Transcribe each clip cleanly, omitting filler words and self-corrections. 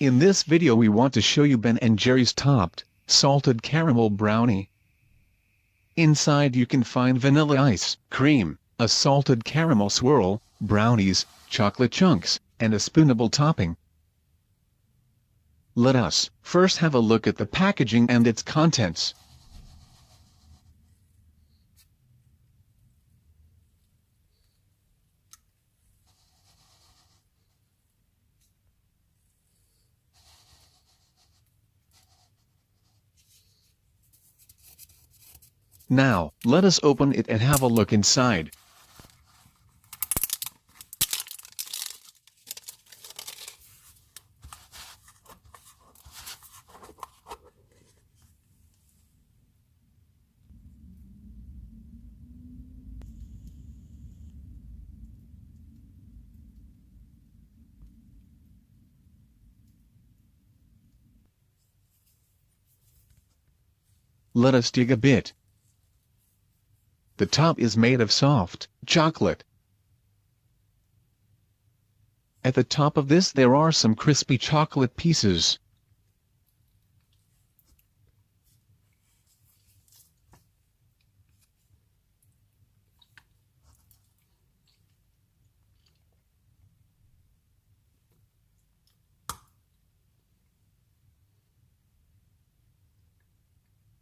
In this video we want to show you Ben & Jerry's topped, salted caramel brownie. Inside you can find vanilla ice cream, a salted caramel swirl, brownies, chocolate chunks, and a spoonable topping. Let us first have a look at the packaging and its contents. Now, let us open it and have a look inside. Let us dig a bit. The top is made of soft chocolate. At the top of this there are some crispy chocolate pieces.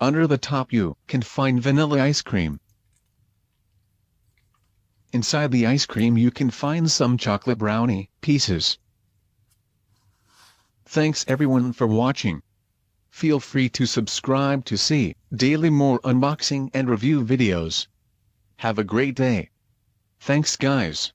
Under the top you can find vanilla ice cream. Inside the ice cream you can find some chocolate brownie pieces. Thanks everyone for watching. Feel free to subscribe to see daily more unboxing and review videos. Have a great day. Thanks guys.